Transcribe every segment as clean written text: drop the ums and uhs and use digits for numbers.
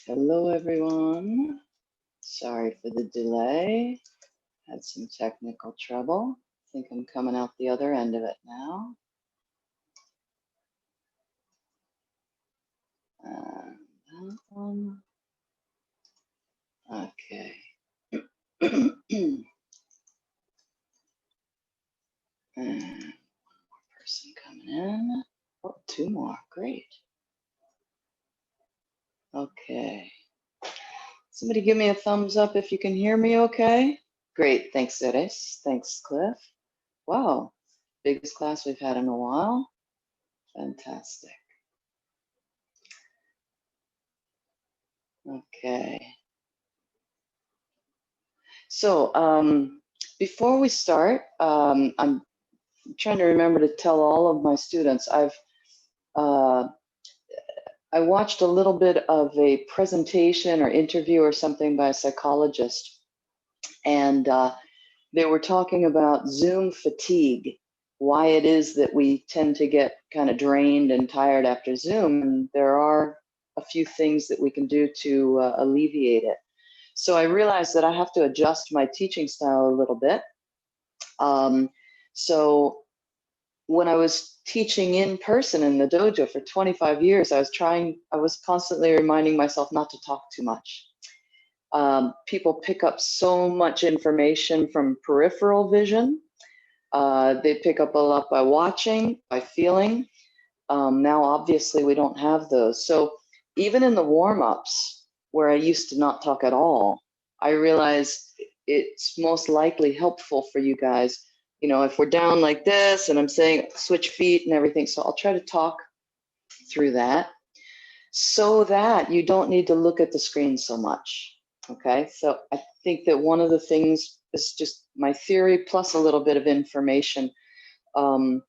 Hello, everyone. Sorry for the delay. Had some technical trouble. I think I'm coming out the other end of it now. And that one. Okay. And one more person coming in. Oh, two more. Great. Okay. Somebody give me a thumbs up if you can hear me okay. Great. Thanks, Zeres. Thanks, Cliff. Wow. Biggest class we've had in a while. Fantastic. Okay. So before we start, I'm trying to remember to tell all of my students, I watched a little bit of a presentation or interview or something by a psychologist, and they were talking about Zoom fatigue, why it is that we tend to get kind of drained and tired after Zoom, and there are a few things that we can do to alleviate it. So I realized that I have to adjust my teaching style a little bit. So when I was teaching in person in the dojo for 25 years, I was constantly reminding myself not to talk too much. People pick up so much information from peripheral vision. They pick up a lot by watching, by feeling. Now, obviously, we don't have those. So even in the warm-ups, where I used to not talk at all, I realized it's most likely helpful for you guys. You know, if we're down like this and I'm saying switch feet and everything, so I'll try to talk through that so that you don't need to look at the screen so much. Okay, so I think that one of the things is just my theory plus a little bit of information. I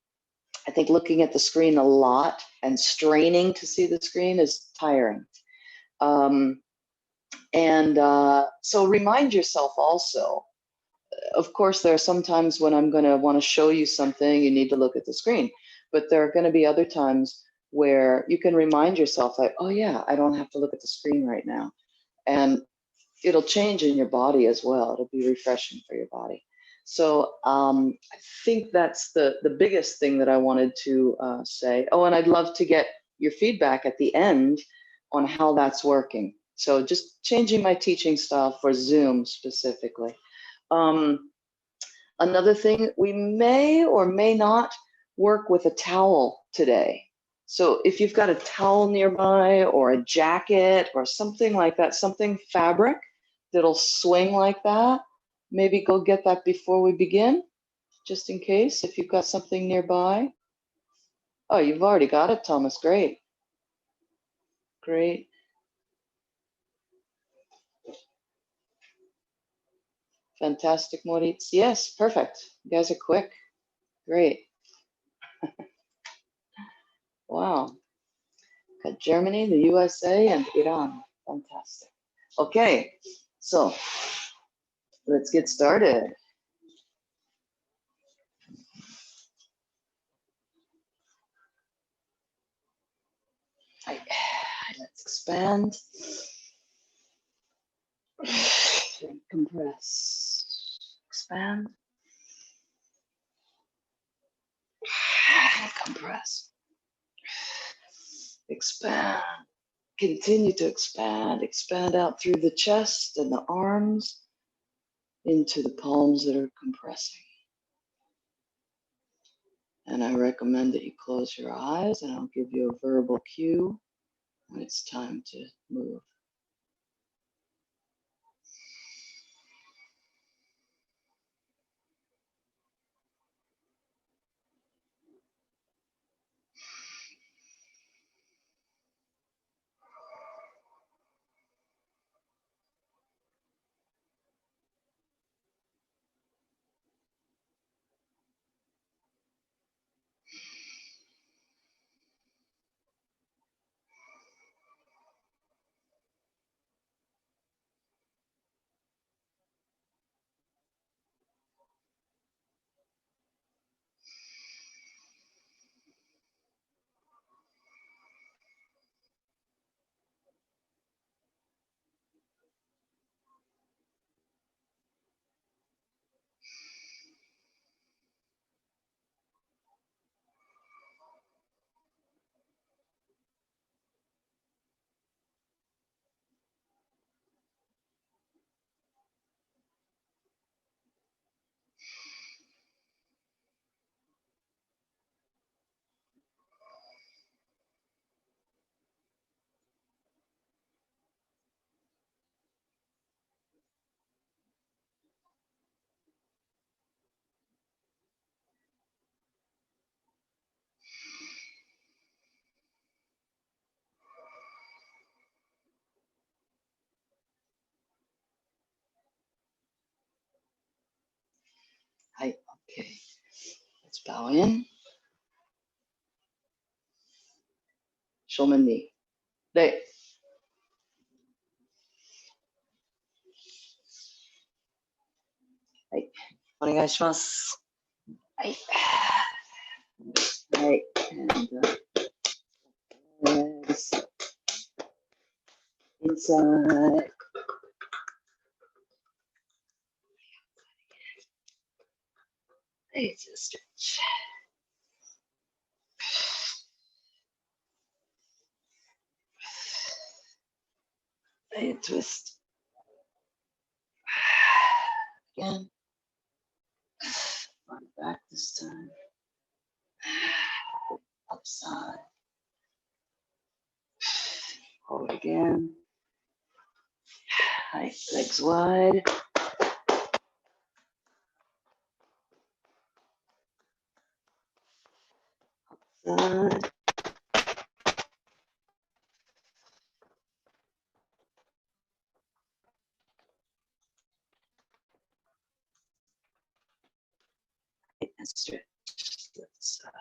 think looking at the screen a lot and straining to see the screen is tiring. So remind yourself also, of course, there are some times when I'm going to want to show you something, you need to look at the screen, but there are going to be other times where you can remind yourself like, oh yeah, I don't have to look at the screen right now. And it'll change in your body as well. It'll be refreshing for your body. So I think that's the biggest thing that I wanted to say. Oh, and I'd love to get your feedback at the end on how that's working. So just changing my teaching style for Zoom specifically. Another thing, we may or may not work with a towel today. So if you've got a towel nearby or a jacket or something like that, something fabric that'll swing like that, maybe go get that before we begin, just in case, if you've got something nearby. Oh, you've already got it, Thomas. Great. Great. Fantastic, Moritz. Yes, perfect. You guys are quick. Great. Wow. Got Germany, the USA, and Iran. Fantastic. Okay, so let's get started. Let's expand. Compress. Expand. Compress. Expand. Continue to expand. Expand out through the chest and the arms into the palms that are compressing. And I recommend that you close your eyes, and I'll give you a verbal cue when it's time to move. Okay, let's bow in. Shomen knee. There. Right. お願いします。はい。はい。And legs inside. It's a stretch. And twist. Again. Front back this time. Other side. Hold again. Right, legs wide. Side. And stretch. Left side.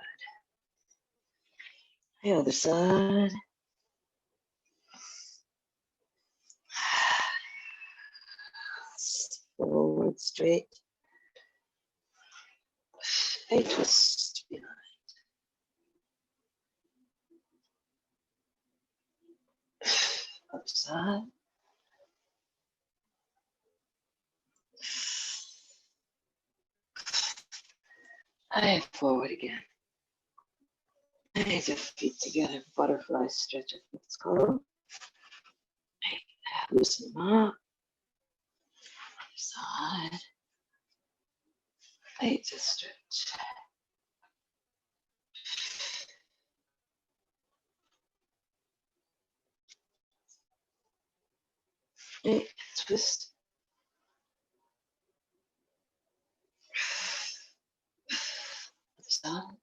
The other side. Forward, straight. A twist behind. Other side. And forward again. Raise your feet together, butterfly stretch, I think it's called. Loosen them up. Other side. Raise a stretch. Hey, twist. Other side.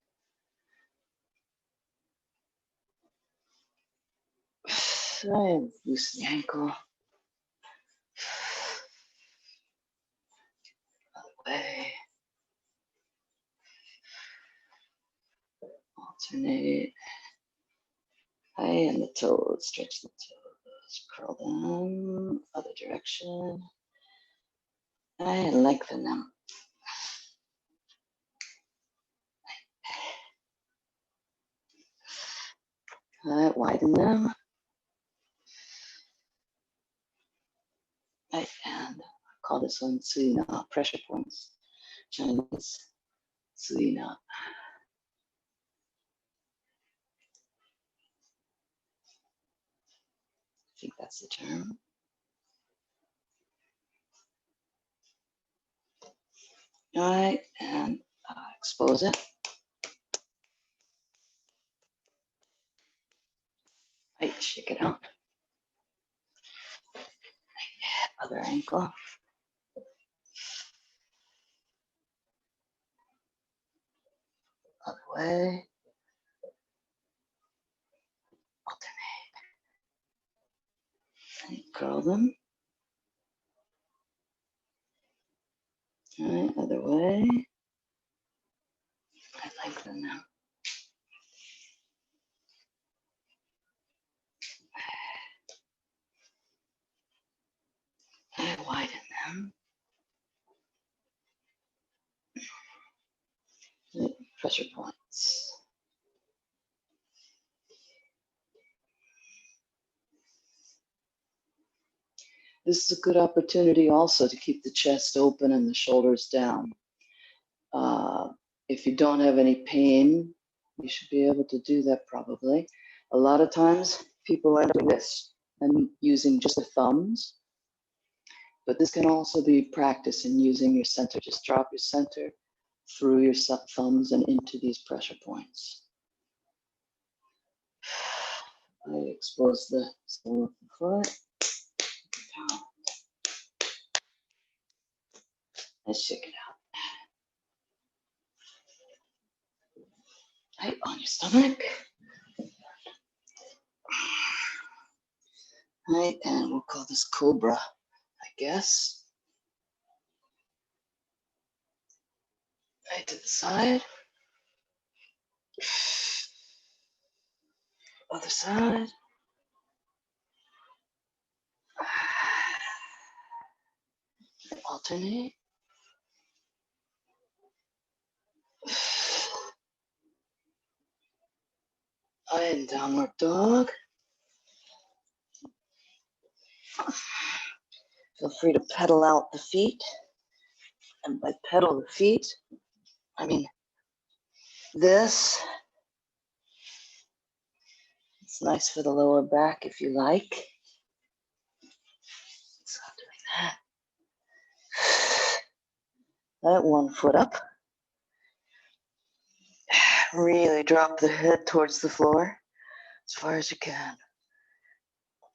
And loosen the ankle. Other way. Alternate. And the toes, stretch the toes, curl them, other direction. And lengthen them. Widen them. And I call this one Suina, pressure points. Chinese Suina. I think that's the term. All right, and expose it. Right, shake it out. Other ankle. Other way. Alternate. And curl them. All right, other way. I lengthen them. I widen them. Right, pressure points. This is a good opportunity also to keep the chest open and the shoulders down. If you don't have any pain, you should be able to do that probably. A lot of times people are doing this and using just the thumbs, but this can also be practice in using your center. Just drop your center through your thumbs and into these pressure points. I expose the sole of the foot. Let's shake it out. Right on your stomach. Right, and we'll call this Cobra, I guess. Right to the side. Other side. Alternate. And downward dog. Feel free to pedal out the feet. And by pedal the feet, I mean this. It's nice for the lower back if you like. So doing that. That one foot up. Really drop the head towards the floor as far as you can.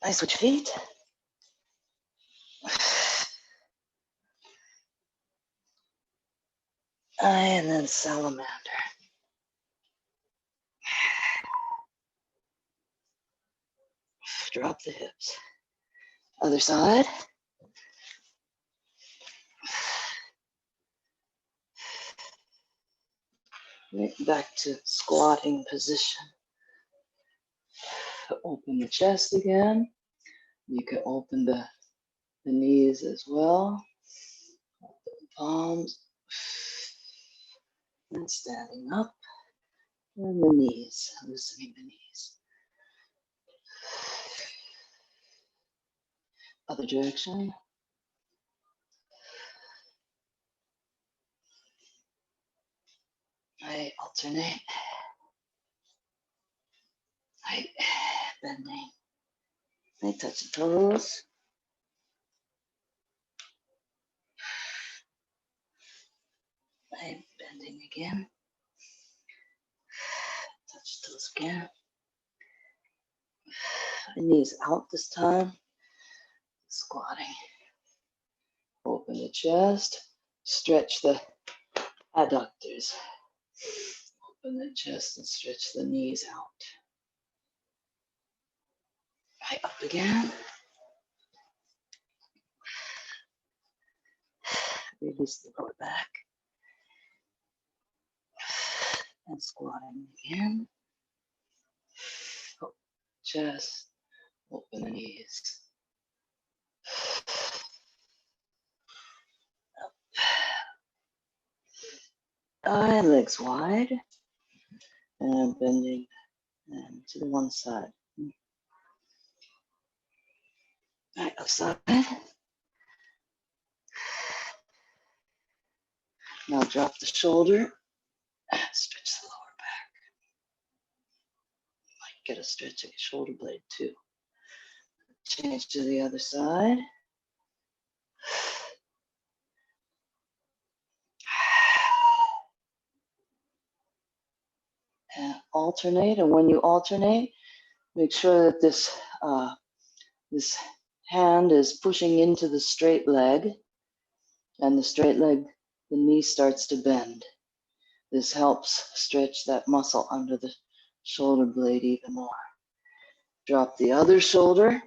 Nice switch feet. And then salamander. Drop the hips. Other side. Back to squatting position. Open the chest again. You can open the knees as well. Open the palms. And standing up. And the knees, loosening the knees. Other direction. I alternate. I bending. I touch the toes. I bending again. Touch toes again. My knees out this time. Squatting. Open the chest. Stretch the adductors. Open the chest and stretch the knees out. Right up again. Release the lower back. And squatting again. Open the chest. Open the knees. Up. And legs wide. And bending and to the one side. Right, outside. Now drop the shoulder. Stretch the lower back. You might get a stretch of your shoulder blade too. Change to the other side. And alternate. And when you alternate, make sure that this hand is pushing into the straight leg. And the straight leg, the knee starts to bend. This helps stretch that muscle under the shoulder blade even more. Drop the other shoulder.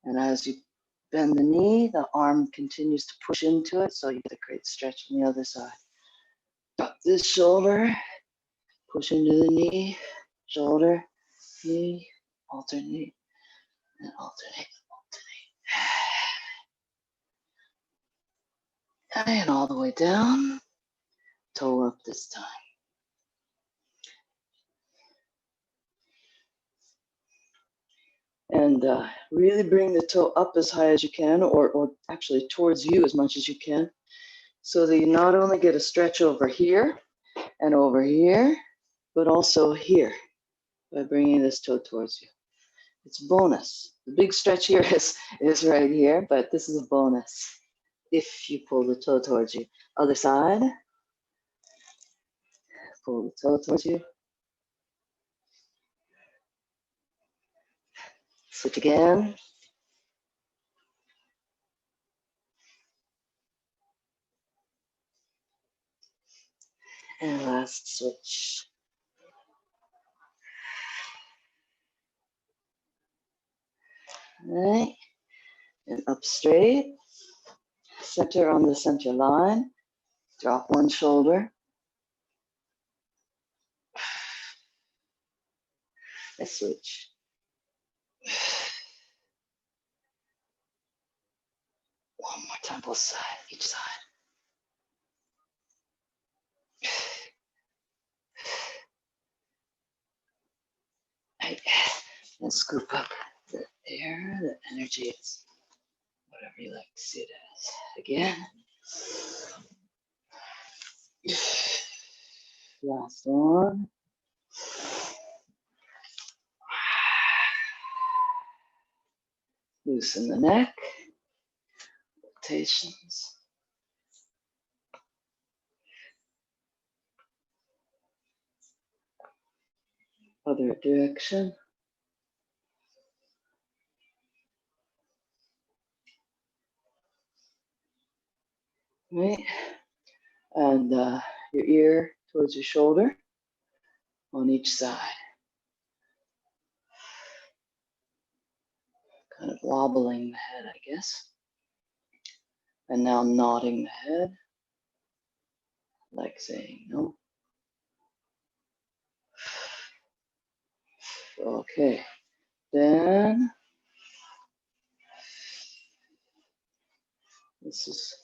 And as you bend the knee, the arm continues to push into it, so you get a great stretch on the other side. Drop this shoulder, push into the knee, shoulder, knee, alternate, and alternate, alternate. And all the way down, toe up this time. And really bring the toe up as high as you can, or actually towards you as much as you can, so that you not only get a stretch over here and over here, but also here by bringing this toe towards you. It's a bonus. The big stretch here is right here, but this is a bonus if you pull the toe towards you. Other side, pull the toe towards you. Switch again. And last switch. All right, and up straight, center on the center line. Drop one shoulder. Let's switch. One more time, both sides, each side. Right. And scoop up the air, the energy is whatever you like to see it as. Again. Last one. Loosen the neck. Rotations. Other direction. Right. And your ear towards your shoulder on each side. Kind of wobbling the head, I guess. And now nodding the head, like saying no. Okay, then this is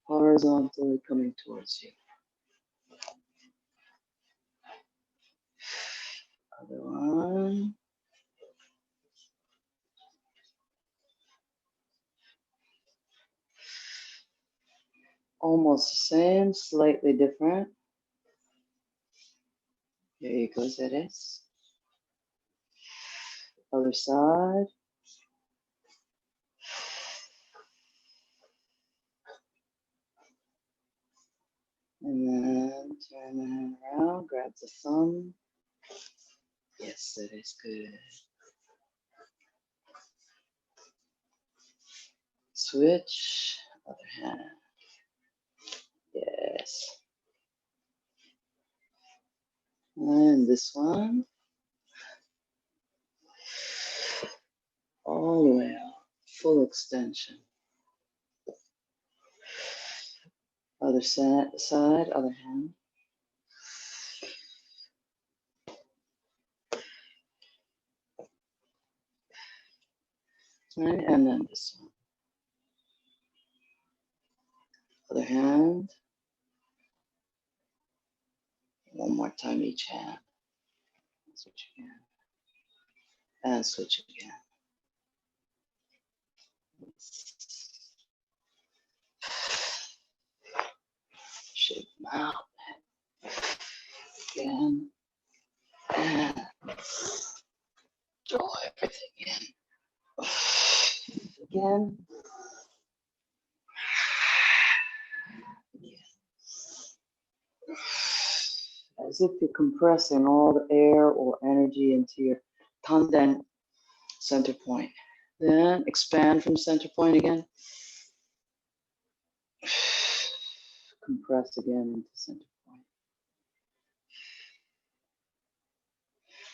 horizontally coming towards you. Other one. Almost the same, slightly different. Aikidoonlinecourse. Other side. And then turn the hand around, grab the thumb. Yes, that is good. Switch, other hand. Yes. And this one. All the way out, full extension. Other side, other hand. Right, and then this one. Other hand. One more time each hand. Switch again. And switch again. Shake them out. Again. And draw everything in. Again. As if you're compressing all the air or energy into your tanden center point. Then expand from center point again. Compress again into center point.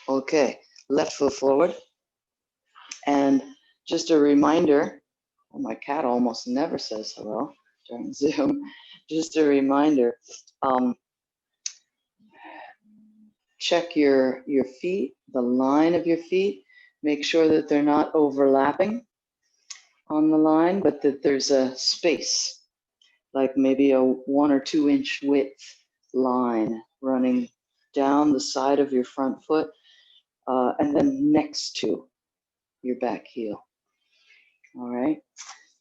Okay, left foot forward. And just a reminder, well, my cat almost never says hello during Zoom. Just a reminder, check your feet, the line of your feet. Make sure that they're not overlapping on the line, but that there's a space, like maybe a 1 or 2 inch width line running down the side of your front foot and then next to your back heel. All right,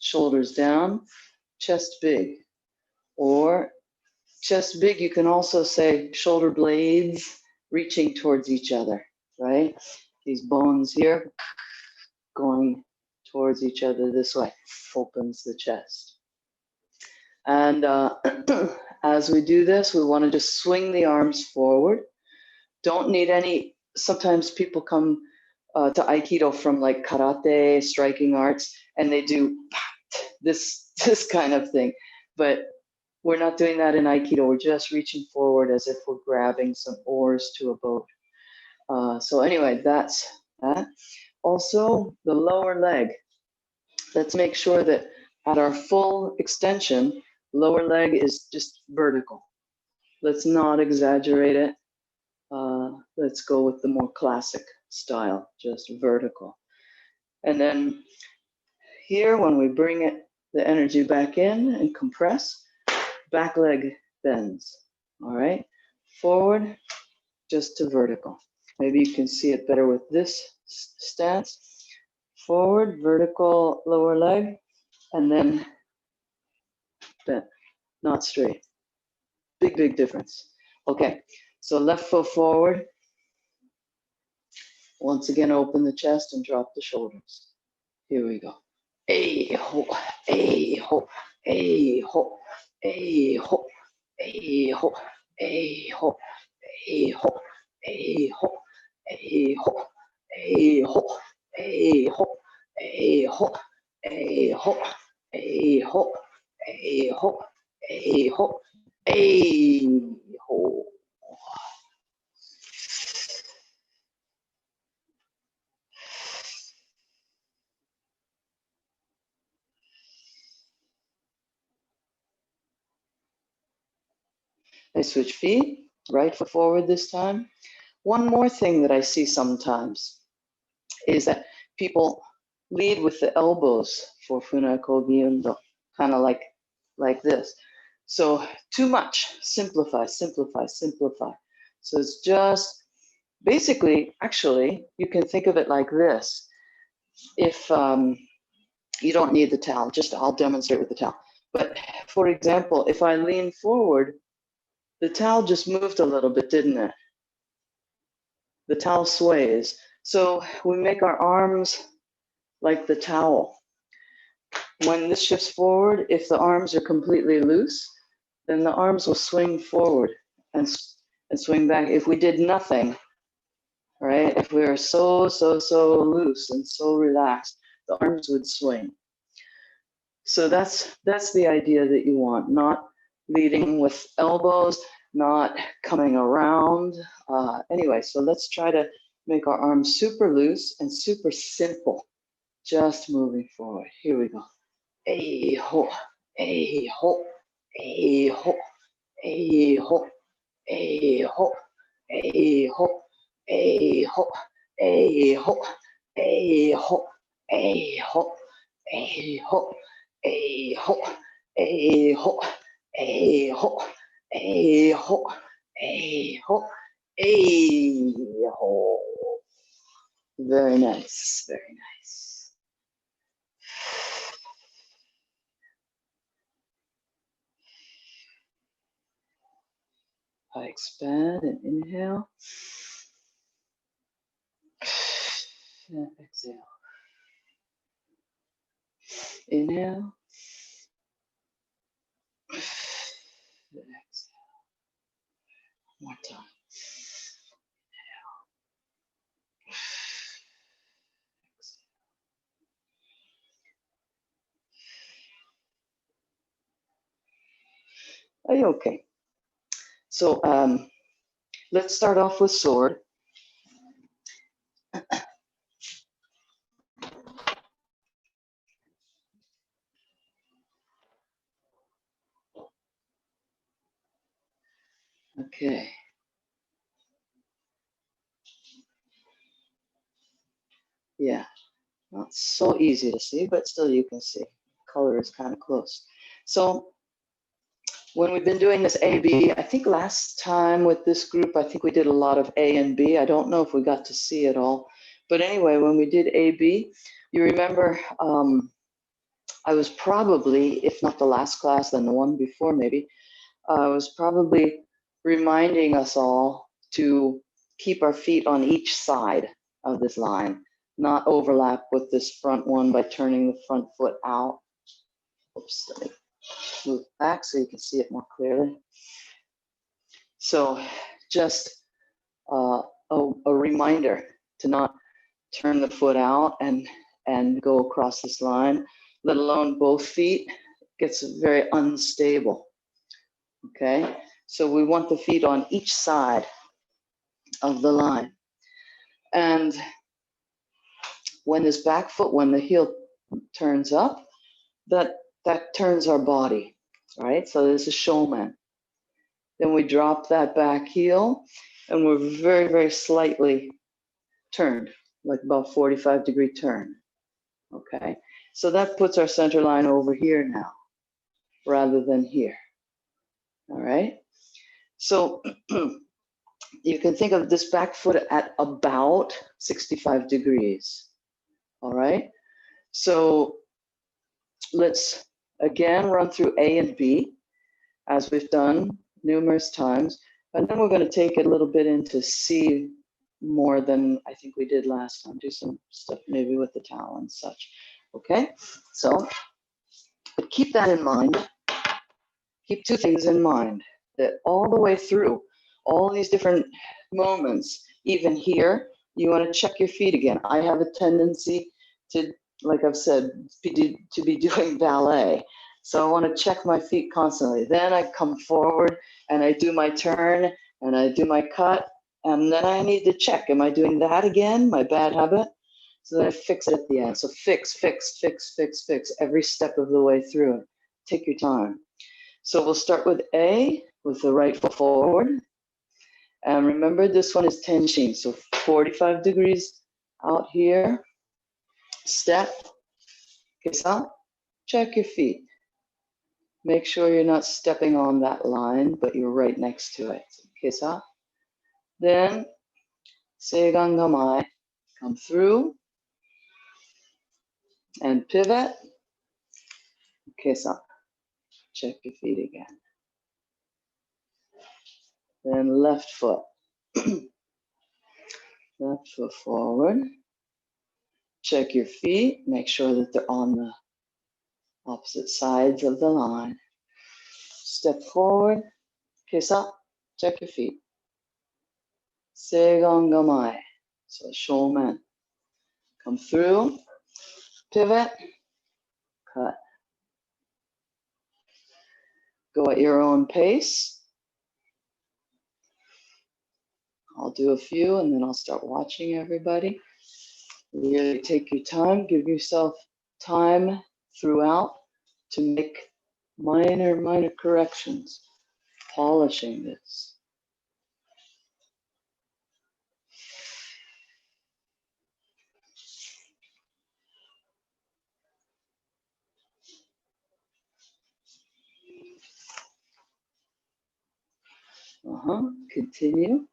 shoulders down, chest big. Or chest big, you can also say shoulder blades reaching towards each other, right? These bones here going towards each other this way, opens the chest. And as we do this, we want to just swing the arms forward. Don't need any, sometimes people come to Aikido from like karate, striking arts, and they do this kind of thing. But we're not doing that in Aikido. We're just reaching forward as if we're grabbing some oars to a boat. So anyway, that's that. Also, the lower leg. Let's make sure that at our full extension, Lower leg is just vertical. Let's not exaggerate it. Let's go with the more classic style, just vertical. And then here, when we bring it, the energy back in and compress, back leg bends. All right, forward, just to vertical. Maybe you can see it better with this stance. Forward, vertical lower leg, and then bent, not straight. Big, big difference. Okay, so left foot forward. Once again, open the chest and drop the shoulders. Here we go. A ho, a ho, a ho, a ho, a ho, a ho, a ho, a ho, a ho, a ho, a ho, a ho, a ho, a ho, a ho, a ho, a ho. I switch feet, right foot forward this time. One more thing that I see sometimes is that people lead with the elbows for Funai Kogi Undo, kind of like this. So too much, simplify, simplify, simplify. So it's just basically, actually, you can think of it like this. If you don't need the towel, just I'll demonstrate with the towel. But for example, if I lean forward, the towel just moved a little bit, didn't it? The towel sways. So we make our arms like the towel. When this shifts forward, if the arms are completely loose, then the arms will swing forward and swing back. If we did nothing, right? If we were so loose and so relaxed, the arms would swing. So that's the idea that you want, not leading with elbows, not coming around. Anyway, so let's try to make our arms super loose and super simple, just moving forward. Here we go. A ho, a ho, a ho, a ho, a ho, a ho, a ho, a ho, a ho, a ho, a ho, a ho, a ho, a ho, a ho, a ho, a ho. Very nice, very nice. I expand and inhale. And exhale. Inhale. And exhale. One more time. Inhale. Exhale. Are you okay? So let's start off with sword. Okay. Yeah, not so easy to see, but still you can see. Color is kind of close. So when we've been doing this A-B, I think last time with this group, I think we did a lot of A and B. I don't know if we got to see it all. But anyway, when we did A-B, you remember I was probably, if not the last class, then the one before maybe, I was probably reminding us all to keep our feet on each side of this line, not overlap with this front one by turning the front foot out. Oops, let me move back so you can see it more clearly. So just a reminder to not turn the foot out and go across this line, let alone both feet. It gets very unstable. Okay, so we want the feet on each side of the line. And when this back foot, when the heel turns up, that turns our body. All right, so this is shomen. Then we drop that back heel and we're very, very slightly turned, like about 45-degree turn. Okay, so that puts our center line over here now, rather than here. All right, so you can think of this back foot at about 65 degrees. All right, so let's again run through A and B, as we've done numerous times, and then we're going to take it a little bit into C more than I think we did last time. Do some stuff maybe with the towel and such. Okay, so but keep that in mind. Keep two things in mind, that all the way through all these different moments, even here, you want to check your feet again. I have a tendency to, like I've said, to be doing ballet. So I want to check my feet constantly. Then I come forward and I do my turn and I do my cut. And then I need to check, am I doing that again, my bad habit? So then I fix it at the end. So fix, fix, fix, fix, fix every step of the way through it. Take your time. So we'll start with A, with the right foot forward. And remember, this one is tenshin, so 45 degrees out here. Step, kesa, check your feet. Make sure you're not stepping on that line, but you're right next to it. So, kesa. Then, seigan gamai, come through. And pivot, kesa. Check your feet again. Then left foot. Left foot forward. Check your feet. Make sure that they're on the opposite sides of the line. Step forward. Kesa. Check your feet. Seigan gamai. So shomen. Come through. Pivot. Cut. Go at your own pace. I'll do a few and then I'll start watching everybody. Really take your time, give yourself time throughout to make minor corrections, polishing this. Continue.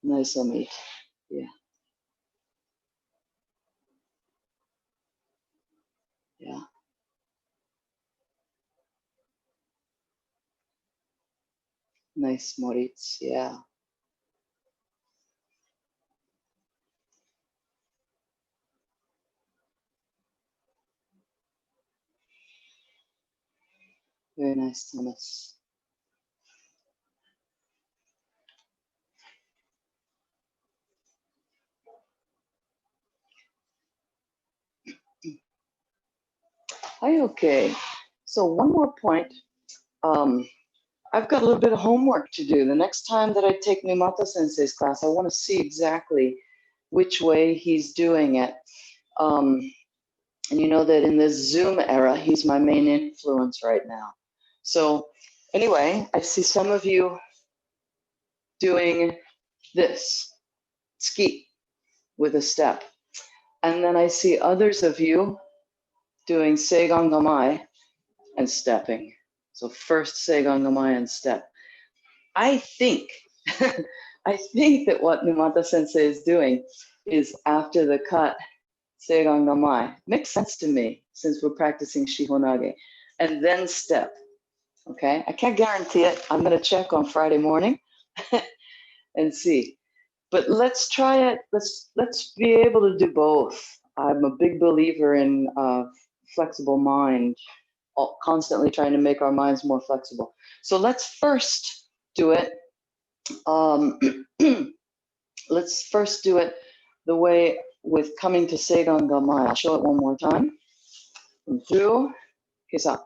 Nice, Amit. Yeah. Yeah. Nice, Moritz. Yeah. Very nice, Thomas. Hi, okay. So one more point. I've got a little bit of homework to do. The next time that I take Numata Sensei's class, I want to see exactly which way he's doing it. And you know that in this Zoom era, he's my main influence right now. So anyway, I see some of you doing this, ski, with a step. And then I see others of you doing seigan gamai and stepping. So first seigan gamai and step. I think, I think that what Numata Sensei is doing is after the cut, seigan gamai. Makes sense to me since we're practicing shihonage. And then step, okay? I can't guarantee it. I'm gonna check on Friday morning and see. But let's try it. Let's be able to do both. I'm a big believer in flexible mind, constantly trying to make our minds more flexible. So let's first do it. Let's first do it the way with coming to seigan gamai. I'll show it one more time. Come through, kesa.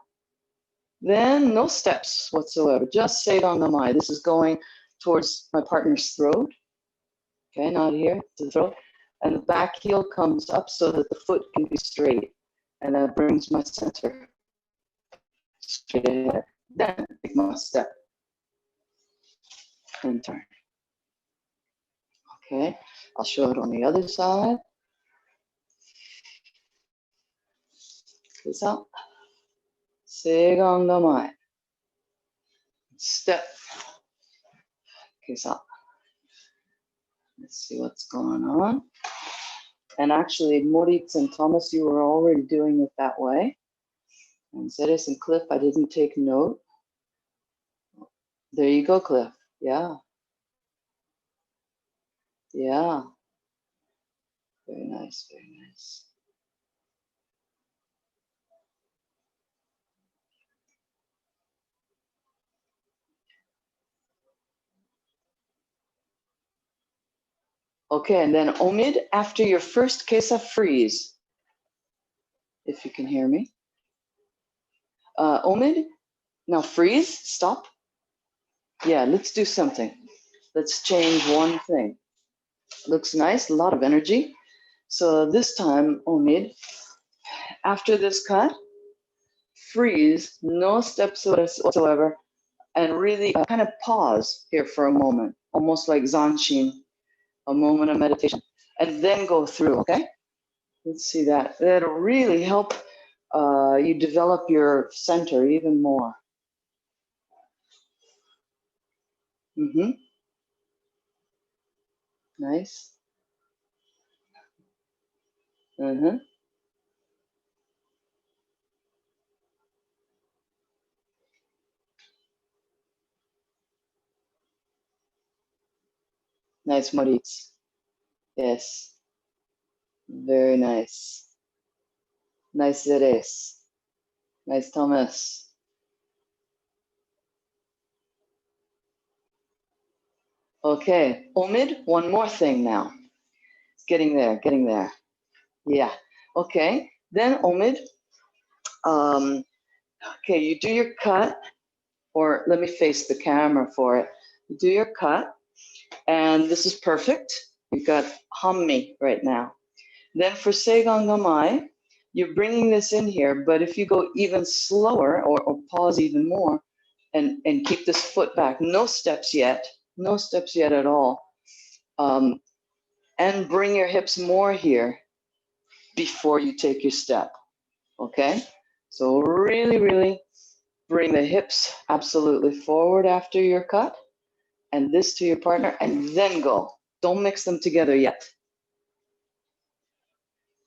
Then no steps whatsoever, just seigan gamai. This is going towards my partner's throat. Okay, not here, to the throat. And the back heel comes up so that the foot can be straight. And that brings my center straight ahead. Then take my step and turn. Okay, I'll show it on the other side. Face out. Seigan gamai. Step. Face out. Let's see what's going on. And actually, Moritz and Thomas, you were already doing it that way. And Zeres and Cliff, I didn't take note. There you go, Cliff. Yeah. Yeah. Very nice, very nice. Okay, and then Omid, after your first kesa, freeze. If you can hear me. Omid, now freeze, stop. Yeah, let's do something. Let's change one thing. Looks nice, a lot of energy. So this time, Omid, after this cut, freeze, no steps whatsoever, and really kind of pause here for a moment, almost like zanshin, a moment of meditation, and then go through, okay? Let's see that. That'll really help you develop your center even more. Mm-hmm. Nice. Mm-hmm. Nice, Moritz. Yes. Very nice. Nice, Zeres. Nice, Thomas. Okay, Omid, one more thing now. It's getting there, getting there. Yeah. Okay, then Omid, okay, you do your cut, or let me face the camera for it. You do your cut, and this is perfect. You've got Hammi right now. Then for Seigan Gamai, you're bringing this in here, but if you go even slower or pause even more and keep this foot back, no steps yet at all, and bring your hips more here before you take your step, okay? So really, really bring the hips absolutely forward after your cut, and this to your partner, and then go. Don't mix them together yet.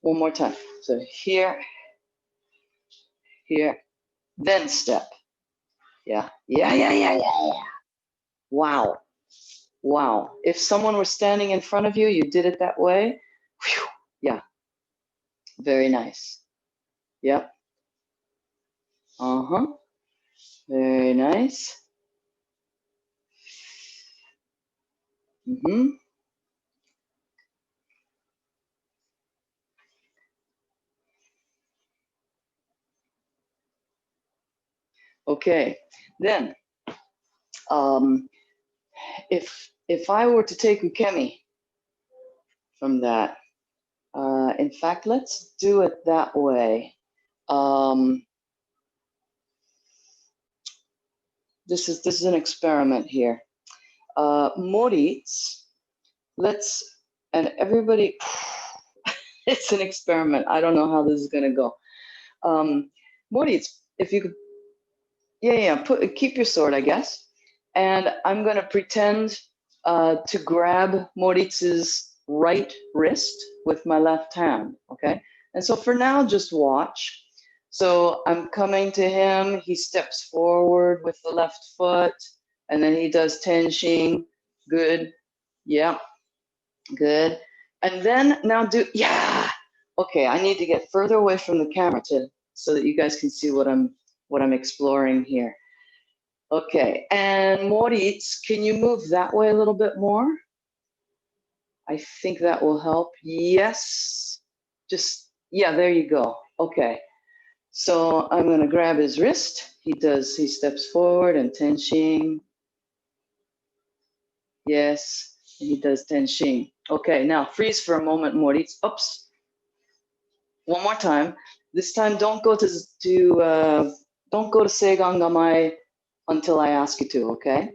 One more time. So here, here, then step. Yeah. Wow. Wow. If someone were standing in front of you, you did it that way. Whew. Yeah. Very nice. Yep. Uh-huh. Very nice. Mm-hmm. Okay. Then, if I were to take ukemi from that, in fact, let's do it that way. This is an experiment here. Moritz, and everybody, it's an experiment. I don't know how this is gonna go. Moritz, if you could, keep your sword, I guess. And I'm gonna pretend to grab Moritz's right wrist with my left hand, okay? And so for now, just watch. So I'm coming to him, he steps forward with the left foot, and then he does tenshin, good, yeah, good. And then now okay, I need to get further away from the camera so that you guys can see what I'm exploring here. Okay, and Moritz, can you move that way a little bit more? I think that will help. Yes, there you go. Okay, so I'm gonna grab his wrist. He steps forward and tenshin. Yes, he does tenshin. Okay, now freeze for a moment, Moritz. Oops. One more time. This time, don't go to Seigan Gamai until I ask you to, okay?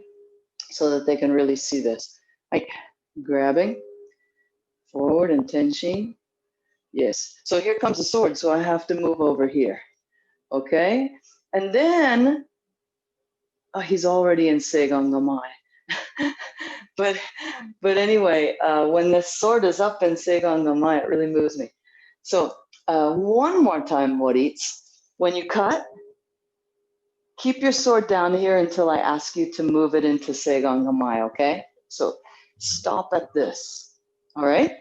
So that they can really see this. Like grabbing, forward and tenshin. Yes. So here comes the sword, so I have to move over here. Okay? And then, oh, he's already in Seigan Gamai. but anyway, when the sword is up in Seigan Gamai, it really moves me. So one more time, Moritz. When you cut, keep your sword down here until I ask you to move it into Seigan Gamai, okay? So stop at this, all right?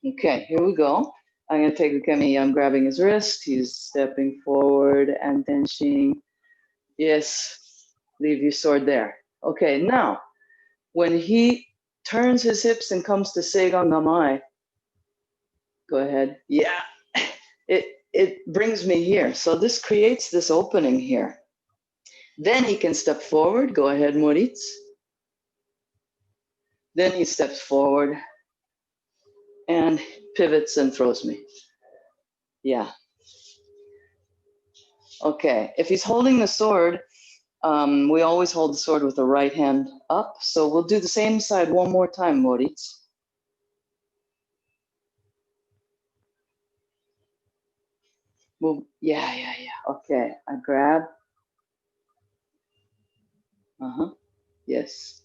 Okay, here we go. I'm gonna take Ukemi, I'm grabbing his wrist, he's stepping forward and tenshin. Yes, leave your sword there. Okay, now, when he turns his hips and comes to Seigan Gamai, go ahead. Yeah, it brings me here. So this creates this opening here. Then he can step forward. Go ahead, Moritz. Then he steps forward and pivots and throws me. Yeah. Okay, if he's holding the sword, we always hold the sword with the right hand up. So we'll do the same side one more time, Moritz. Move. Yeah. Okay, I grab. Yes.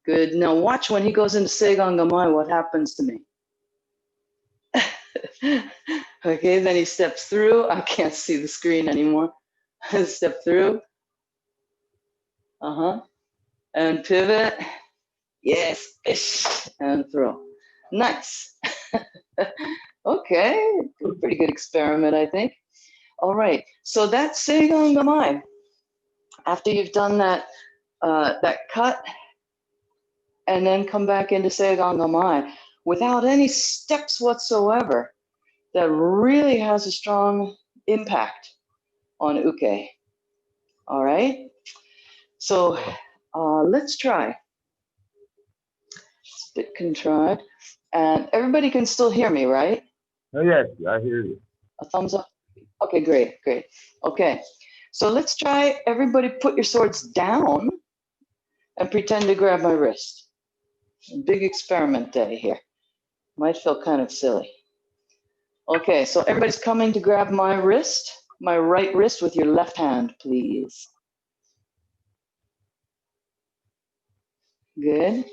Good. Now watch when he goes into Seigan Gamai, what happens to me. Okay, then he steps through. I can't see the screen anymore. Step through. And pivot. Yes. And throw. Nice. Okay, pretty good experiment, I think. All right, so that's Seigan Gamai. After you've done that, that cut, and then come back into Seigan Gamai without any steps whatsoever, that really has a strong impact on uke. All right, so let's try. It's a bit contrived, and everybody can still hear me, right? Oh yes, I hear you. A thumbs up. Okay, great. Okay, so let's try. Everybody, put your swords down and pretend to grab my wrist. Big experiment day here. Might feel kind of silly. Okay, so everybody's coming to grab my wrist, my right wrist with your left hand, please. Good.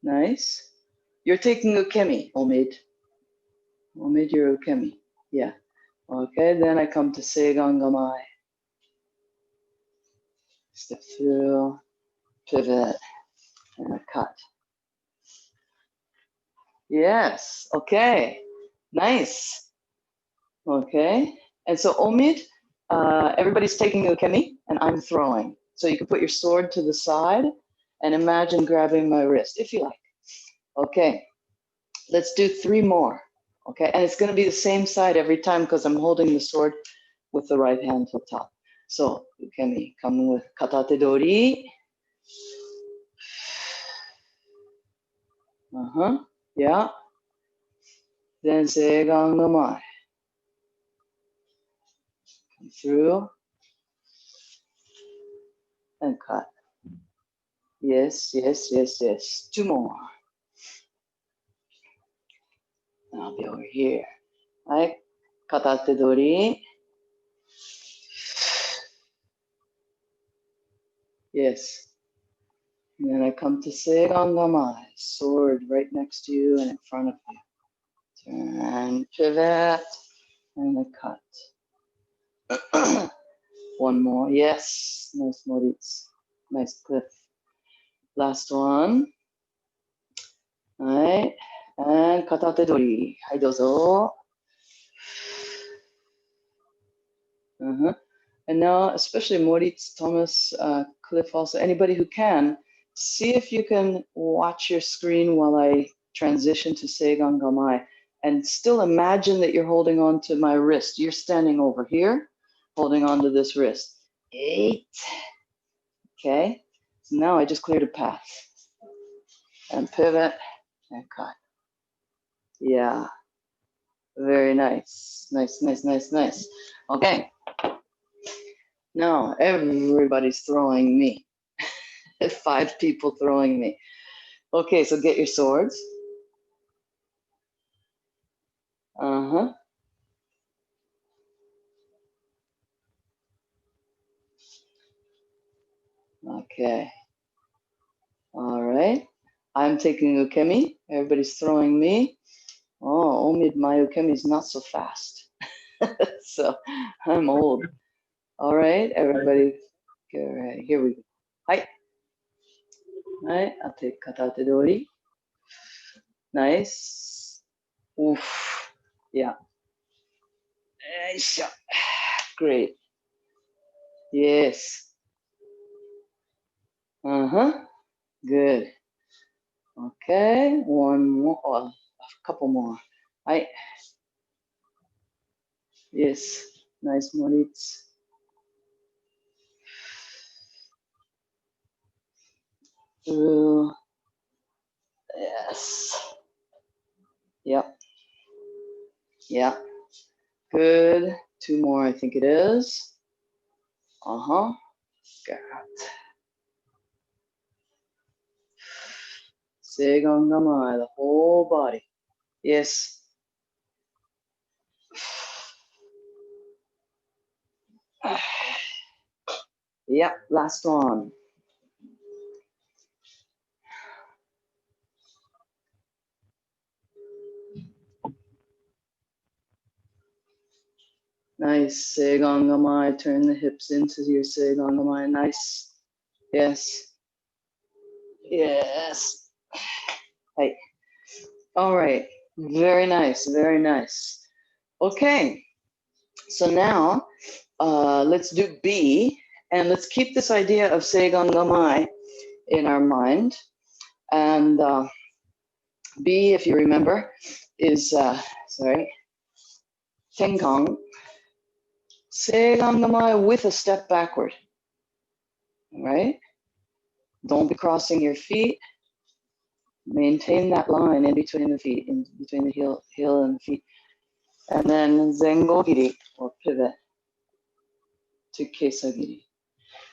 Nice. You're taking ukemi, Omid. Omid, you're ukemi. Yeah. Okay, then I come to Seigan Gamai. Step through, pivot, and a cut. Yes, okay, nice. Okay, and so Omid, everybody's taking ukemi, and I'm throwing. So you can put your sword to the side and imagine grabbing my wrist, if you like. Okay, let's do 3 more. Okay, and it's gonna be the same side every time because I'm holding the sword with the right hand to the top. So ukemi, come with katate dori. Yeah. Then Seigan Gamai. Come through and cut. Yes. 2 more. I'll be over here. Right? Katate dori. Yes. And then I come to Seigan Gamai. Sword right next to you and in front of you. Turn, pivot, and a cut. 1 more. Yes. Nice, Moritz. Nice cliff. Last one. All right. And katate dori. Hai, dozo. And now, especially Moritz, Thomas, Cliff, also, anybody who can, see if you can watch your screen while I transition to Seigan Gamai, and still imagine that you're holding on to my wrist. You're standing over here, holding on to this wrist. 8. Okay, so now I just cleared a path. And pivot, and cut. Yeah. Very nice. Nice, nice, nice, nice. Okay. Now everybody's throwing me. 5 people throwing me. Okay, so get your swords. Uh-huh. Okay. All right. I'm taking ukemi. Everybody's throwing me. Oh, Omid, my ukemi is not so fast. So I'm old. All right, everybody. Get ready. Here we go. Hi. Right. I'll take katate dori. Nice. Oof. Yeah. Great. Yes. Uh-huh. Good. Okay. One more. Oh, a couple more. Right. Yes. Nice, Moritz. Yes. Yep. Yeah. Good. 2 more, I think it is. Uh-huh. Got. Seigan Gamai, the whole body. Yes. Yep, last one. Nice. Seigan Gamai, turn the hips into your Seigan Gamai. Nice. Yes. Yes. Hey. All right. Very nice. Very nice. Okay. So now let's do B, and let's keep this idea of Seigan Gamai in our mind. And B, if you remember, is Tenkang, Seigan Gamai with a step backward. Right? Don't be crossing your feet. Maintain that line in between the feet, in between the heel and the feet. And then Zengo Giri, or pivot to Kesagiri.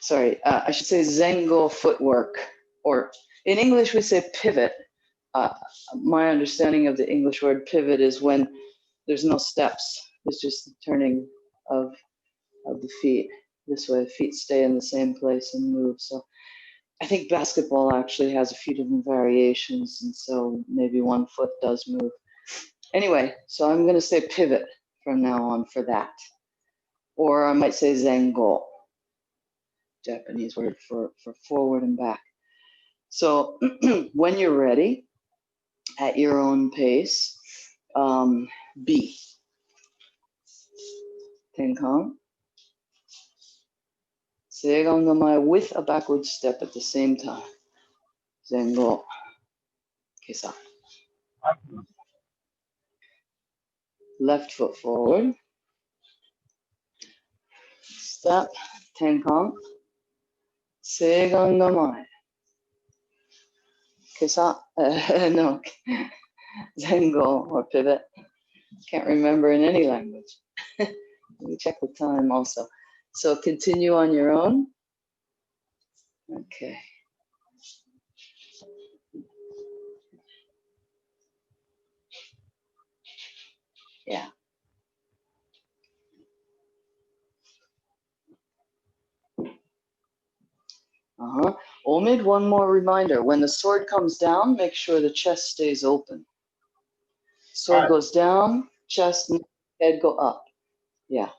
Sorry, I should say Zengo footwork, or in English we say pivot. My understanding of the English word pivot is when there's no steps. It's just the turning of the feet. This way, feet stay in the same place and move. So I think basketball actually has a few different variations, and so maybe one foot does move. Anyway, so I'm going to say pivot from now on for that. Or I might say Zengo, Japanese word for forward and back. So when you're ready, at your own pace, B. Tenkang. Seigan Gamai with a backward step at the same time. Zengo. Kesa. Left foot forward. Step. Tenkang. Seigan Gamai. Kesa. No. Zengo or pivot. Can't remember in any language. Let me check the time also. So continue on your own. Okay. Yeah. Omid, one more reminder. When the sword comes down, make sure the chest stays open. Sword goes down, chest, head go up. Yeah.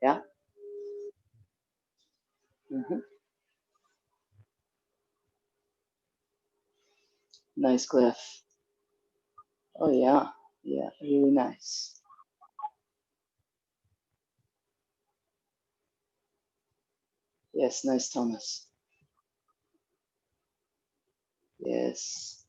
Yeah. Nice, Cliff. Oh, yeah. Yeah, really nice. Yes, nice, Thomas. Yes.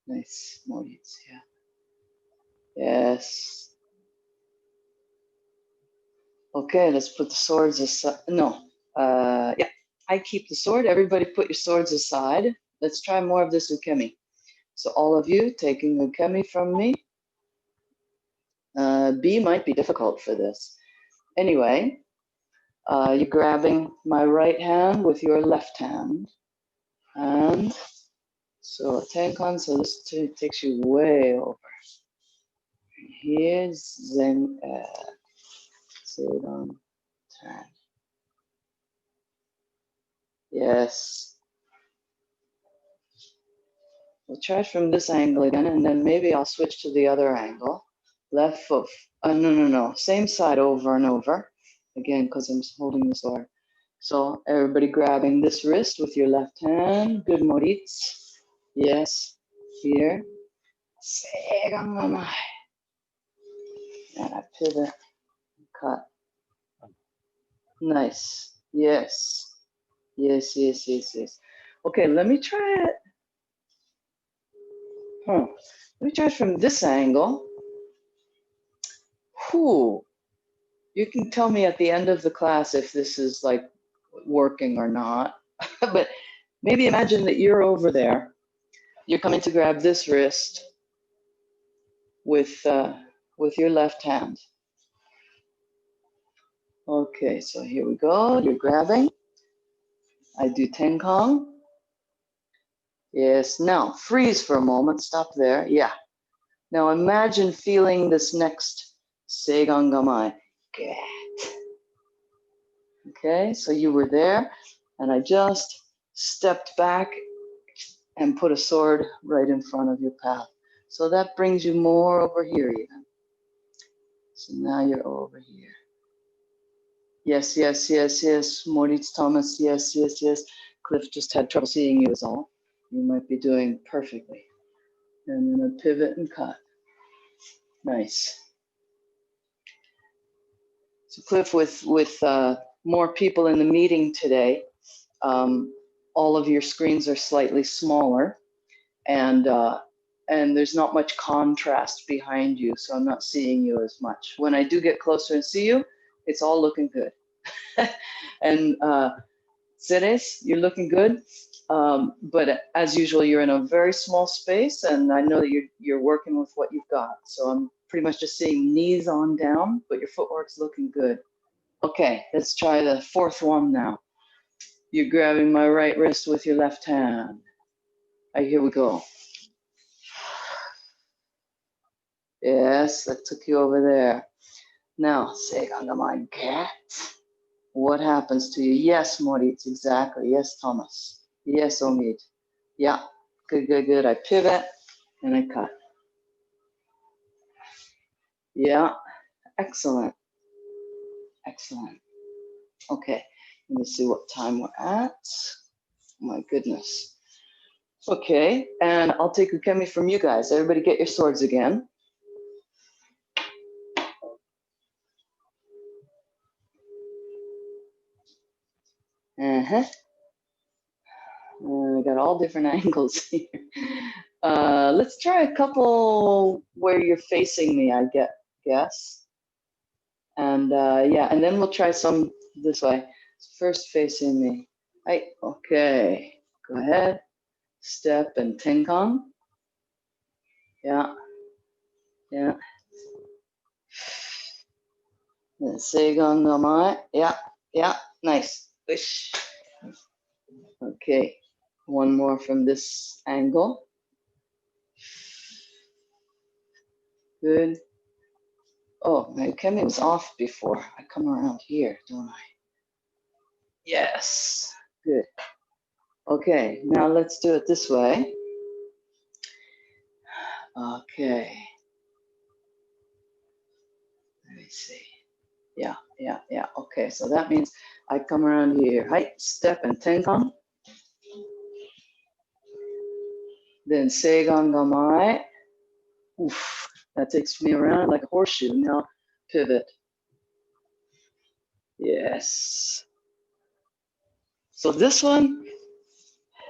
Nice, Moritz, yeah. Yes. Okay, let's put the swords aside. No, yeah, I keep the sword. Everybody put your swords aside. Let's try more of this ukemi. So all of you taking ukemi from me. B might be difficult for this. Anyway, you're grabbing my right hand with your left hand. And so Tenkan, so this takes you way over. Here's Zen, Sedan, turn. Yes. We'll try it from this angle again, and then maybe I'll switch to the other angle. Left foot, no. Same side over and over. Again, because I'm holding the sword. So everybody grabbing this wrist with your left hand. Good, Moritz. Yes, here. And I pivot, cut. Nice. Yes. Yes. Okay, let me try it. Let me try it from this angle. Whew. You can tell me at the end of the class if this is like working or not. But maybe imagine that you're over there. You're coming to grab this wrist with your left hand. Okay, so here we go. You're grabbing. I do Tenkong. Yes, now freeze for a moment. Stop there. Yeah. Now imagine feeling this next Seigan Gamai. Get. Okay, so you were there, and I just stepped back and put a sword right in front of your path. So that brings you more over here even. So now you're over here. Yes. Moritz Thomas, yes. Cliff just had trouble seeing you is all. You might be doing perfectly. And then a pivot and cut. Nice. So Cliff, with more people in the meeting today, all of your screens are slightly smaller, and there's not much contrast behind you, so I'm not seeing you as much. When I do get closer and see you, it's all looking good. And Ceres, you're looking good, but as usual, you're in a very small space, and I know that you're working with what you've got. So I'm pretty much just seeing knees on down, but your footwork's looking good. Okay, let's try the fourth one now. You're grabbing my right wrist with your left hand. Here we go. Yes, that took you over there. Now, Seigangamai get. What happens to you? Yes, Moritz, exactly. Yes, Thomas. Yes, Omid. Yeah, good. I pivot and I cut. Yeah, excellent. Okay, let me see what time we're at. My goodness. Okay, and I'll take ukemi from you guys. Everybody get your swords again. We got all different angles here. Let's try a couple where you're facing me, I guess. And yeah, and then we'll try some this way. First facing me. Right, okay. Go ahead. Step and Tenkong. Yeah. Then Seigan Gamai. Yeah. Nice. Wish. Okay. One more from this angle. Good. Oh, my ukemi was off before. I come around here, don't I? Yes. Good. Okay, now let's do it this way. Okay. Let me see. Yeah. Okay, so that means I come around here. Height, step, and Tenkong. Then Seigan Gamai. Oof, that takes me around like a horseshoe. Now pivot. Yes. So this one,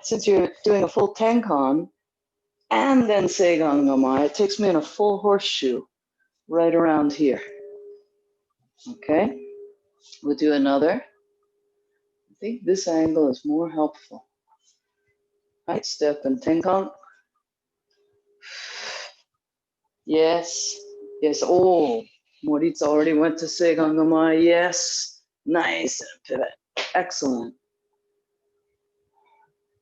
since you're doing a full Tenkon, and then Seigan Gamai. It takes me in a full horseshoe right around here. Okay, we'll do another. I think this angle is more helpful. Right, step and Tenkan. Yes, yes. Oh, Moritz already went to Seigan Gamai. Yes, nice. Pivot. Excellent.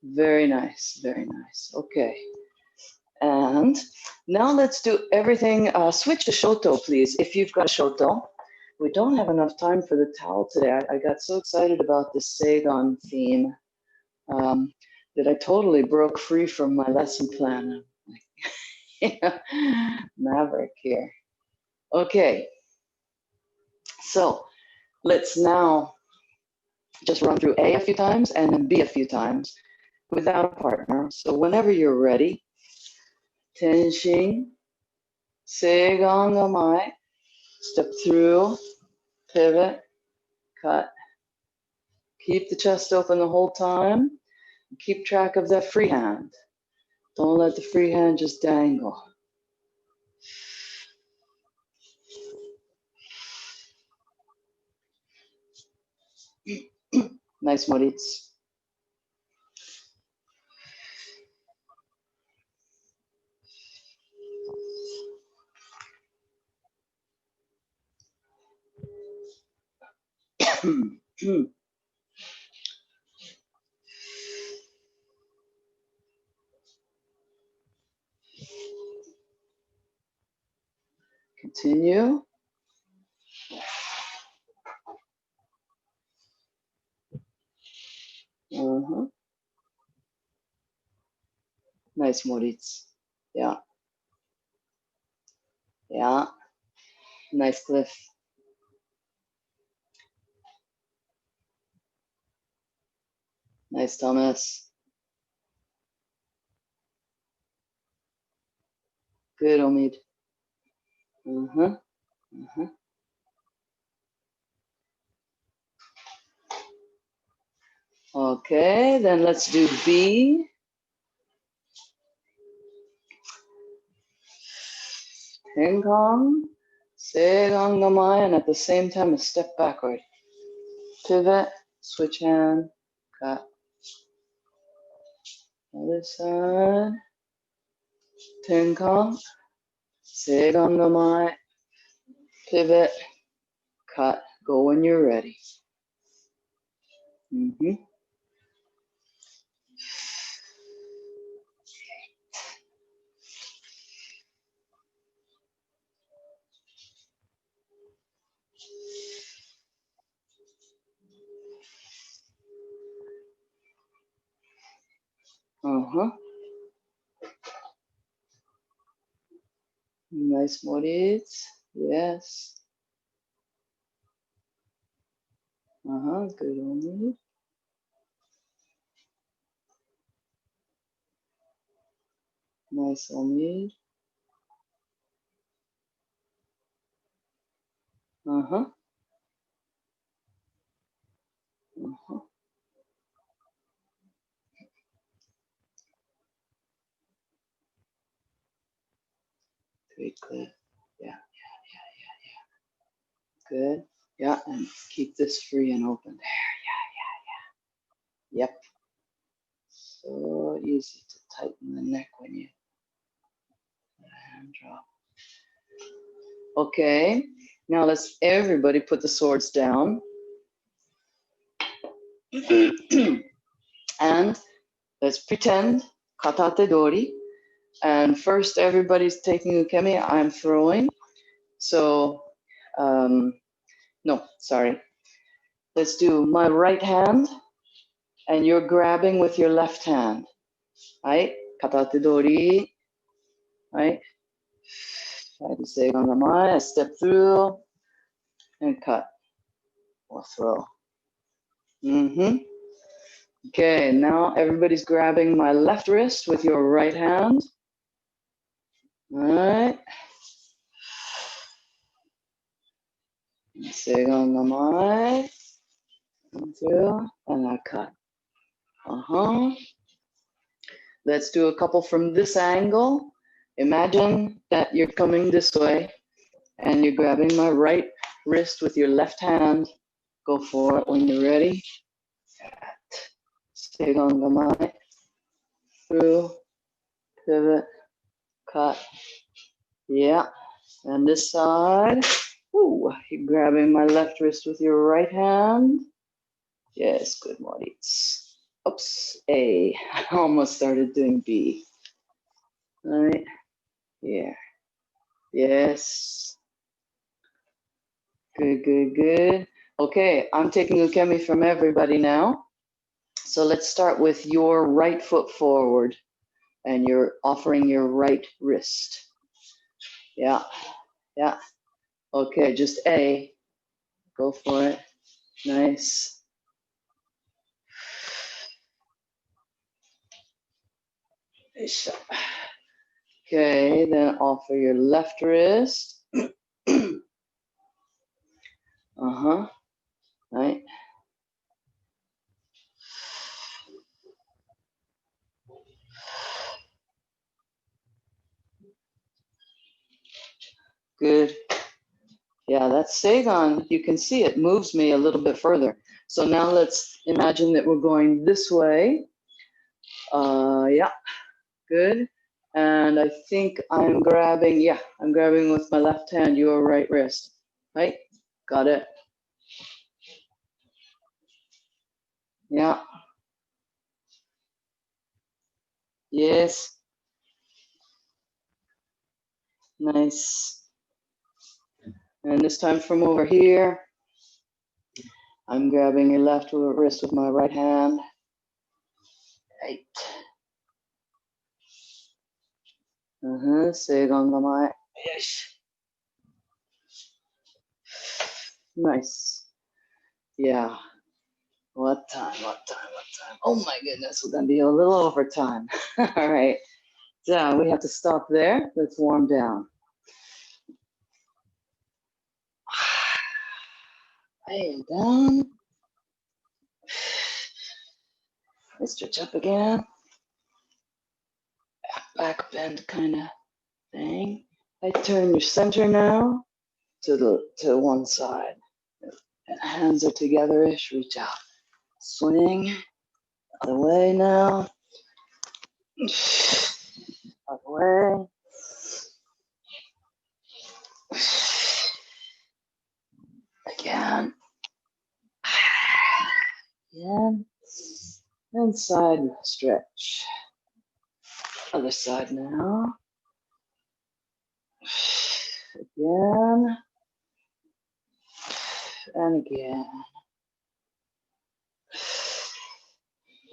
Very nice, very nice. Okay. And now let's do everything. Switch to Shoto, please, if you've got a Shoto. We don't have enough time for the towel today. I got so excited about this Seigan theme that I totally broke free from my lesson plan. Maverick here. Okay. So let's now just run through A few times and then B a few times without a partner. So whenever you're ready, Tenshin, Seigan Gamai, step through, pivot, cut. Keep the chest open the whole time. Keep track of that free hand. Don't let the free hand just dangle. Nice, Moritz. Continue. Nice, Moritz. Yeah. Yeah. Nice, Cliff. Nice, Thomas. Good, Omid. Okay, then let's do B. Tenkan, Seigan Gamai, and at the same time a step backward. Pivot, switch hand, cut. Other side. Tenkan, Seigan Gamai, pivot, cut. Go when you're ready. Nice, Moritz. Yes. Good, Omid. Nice, Omid. Great, Cliff. Yeah. Good. Yeah, and keep this free and open. There. Yeah. Yep. So easy to tighten the neck when you hand drop. Okay. Now let's everybody put the swords down. And let's pretend katate dori. And first everybody's taking ukemi. I'm throwing. So, no, sorry. Let's do my right hand, and you're grabbing with your left hand. Right? Katate dori. Right? Try to stay on the mind. Step through and cut or throw. Okay, now everybody's grabbing my left wrist with your right hand. All right. Stay on the mind. Through and I cut. Let's do a couple from this angle. Imagine that you're coming this way and you're grabbing my right wrist with your left hand. Go for it when you're ready. Seigon through, pivot, cut. Yeah. And this side. Ooh, you're grabbing my left wrist with your right hand. Yes, good, Maurice. Oops, A. I almost started doing B. All right, here. Yes. Good, good, good. Okay, I'm taking ukemi from everybody now. So let's start with your right foot forward and you're offering your right wrist. Yeah, yeah. Okay, just A. Go for it. Nice. Okay, then offer your left wrist. Right. Good. Yeah, that's Seigon. You can see it moves me a little bit further. So now let's imagine that we're going this way. Yeah, good. And I think I'm grabbing, yeah, I'm grabbing with my left hand your right wrist. Right? Got it. Yeah. Yes. Nice. And this time from over here, I'm grabbing your left wrist with my right hand. Right. Seigon gamai. Yes. Nice. Yeah. What time? Oh my goodness, we're gonna be a little over time. All right. So we have to stop there. Let's warm down. Hey, down. Let's stretch up again. Back bend kind of thing. I turn your center now to one side. And hands are together-ish. Reach out. Swing. Other way now. Other way. Again. Again. And side stretch. Other side now. Again. And again.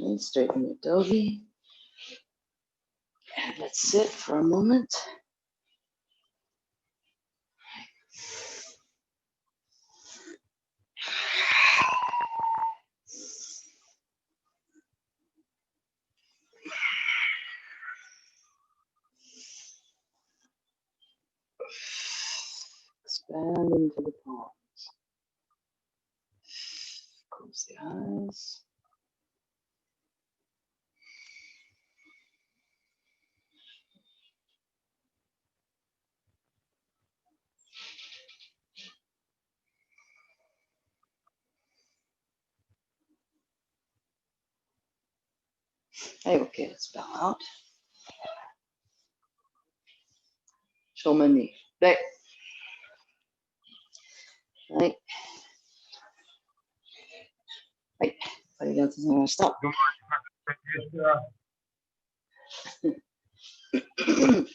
And straighten your dogi. And let's sit for a moment. Expand into the palms. Close the eyes. Hey, okay, let's bow out. Show my knee. There. Right. Right. Stop.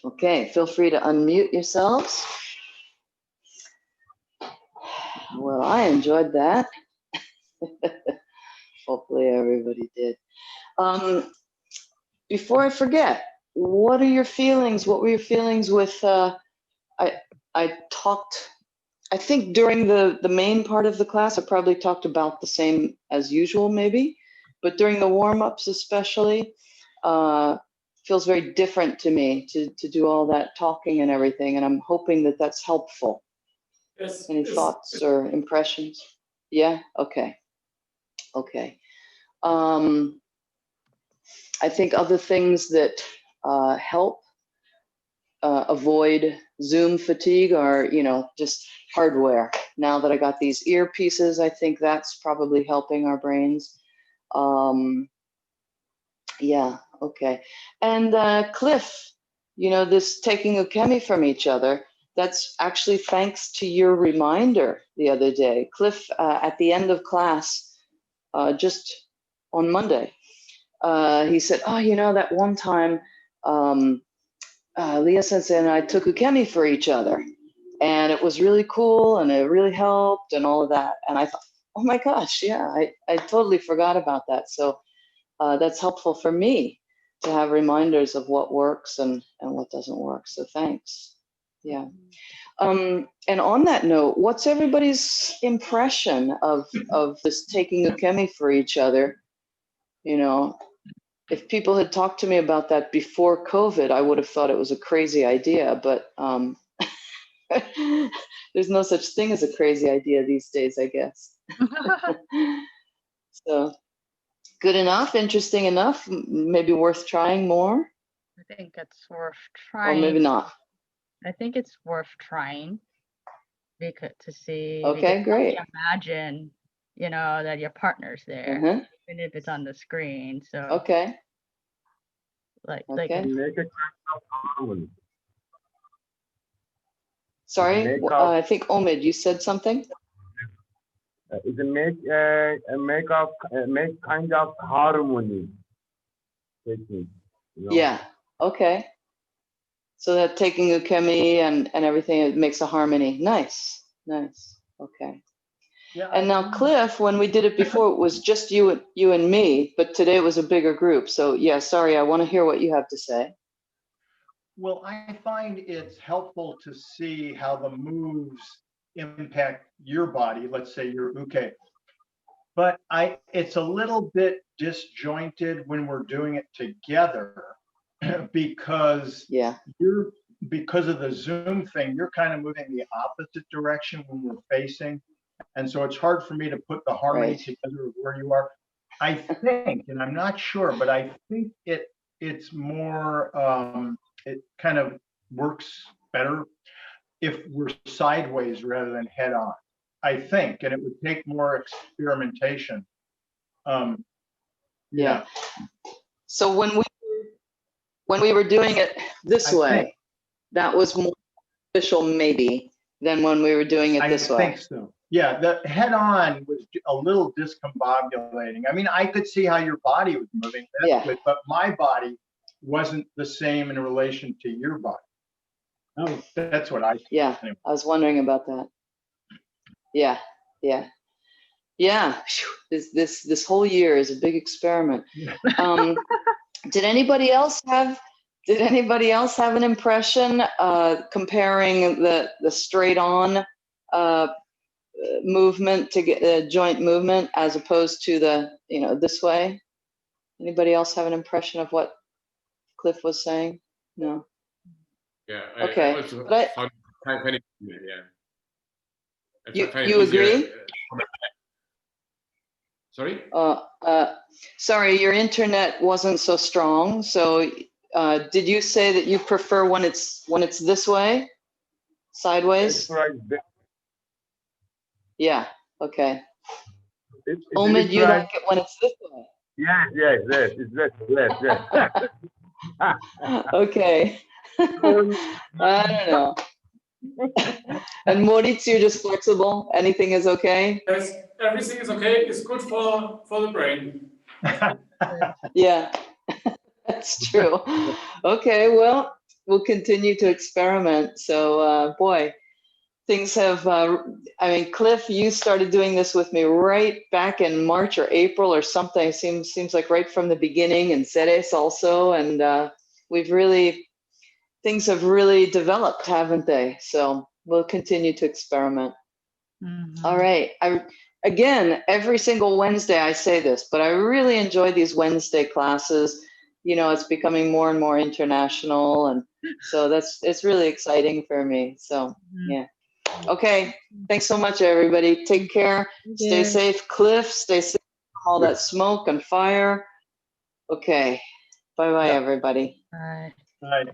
Okay, feel free to unmute yourselves. Well, I enjoyed that. Hopefully everybody did. Before I forget, what are your feelings? What were your feelings with, I talked, I think during the main part of the class, I probably talked about the same as usual maybe, but during the warm-ups especially, feels very different to me to do all that talking and everything, and I'm hoping that that's helpful. Yes. Any thoughts or impressions? Yeah, okay. Okay. I think other things that help avoid Zoom fatigue are, just hardware. Now that I got these earpieces, I think that's probably helping our brains. Yeah, okay. And Cliff, this taking ukemi from each other, that's actually thanks to your reminder the other day. Cliff, at the end of class, just on Monday, he said, oh, that one time Lia Sensei and I took ukemi for each other. And it was really cool and it really helped and all of that. And I thought, oh my gosh, yeah, I totally forgot about that. So that's helpful for me to have reminders of what works and what doesn't work. So thanks. Yeah. And on that note, what's everybody's impression of this taking ukemi for each other? If people had talked to me about that before COVID, I would have thought it was a crazy idea, but there's no such thing as a crazy idea these days, I guess. So good enough, interesting enough, maybe worth trying more? I think it's worth trying. Or maybe not. I think it's worth trying to see. Okay, great. Imagine, that your partner's there, even if it's on the screen. So okay. Like make it harmony. Sorry, I think Omid, you said something. It's make kind of harmony technique. Yeah. Okay. So that taking ukemi and everything, it makes a harmony. Nice. Okay. Yeah. And now Cliff, when we did it before, it was just you and me, but today it was a bigger group. So yeah, sorry, I want to hear what you have to say. Well, I find it's helpful to see how the moves impact your body. Let's say your uke. But it's a little bit disjointed when we're doing it together because because of the Zoom thing, you're kind of moving the opposite direction when we're facing. And so it's hard for me to put the harmony together where you are. I think, and I'm not sure, but I think it's more, it kind of works better if we're sideways rather than head on, I think, and it would take more experimentation. Yeah. So when we were doing it this way, that was more official maybe than when we were doing it this way. I think so. Yeah, the head on was a little discombobulating. I mean, I could see how your body was moving, but my body wasn't the same in relation to your body. Oh, that's what I think. Yeah, anyway. I was wondering about that. Yeah. This whole year is a big experiment. Did anybody else have an impression comparing the straight on movement to get the joint movement as opposed to the this way? Anybody else have an impression of what Cliff was saying? No. Yeah. Okay. You agree? Sorry? Sorry, your internet wasn't so strong. So did you say that you prefer when it's this way? Sideways? Yeah, okay. Omid, you like it when it's this way? Yes, it's yes. Okay. I don't know. And Moritz, you're just flexible. Anything is okay? Yes, everything is okay. It's good for the brain. Yeah, that's true. Okay, well, we'll continue to experiment. So, boy, things have, I mean, Cliff, you started doing this with me right back in March or April or something. Seems like right from the beginning, and Ceres also. And things have really developed, haven't they? So we'll continue to experiment. Mm-hmm. All right. Again, every single Wednesday I say this, but I really enjoy these Wednesday classes. It's becoming more and more international. And so it's really exciting for me. So, yeah. Okay. Thanks so much, everybody. Take care. Stay safe. Cliff, stay safe from all that smoke and fire. Okay. Bye-bye, Yeah. everybody. Bye. Right.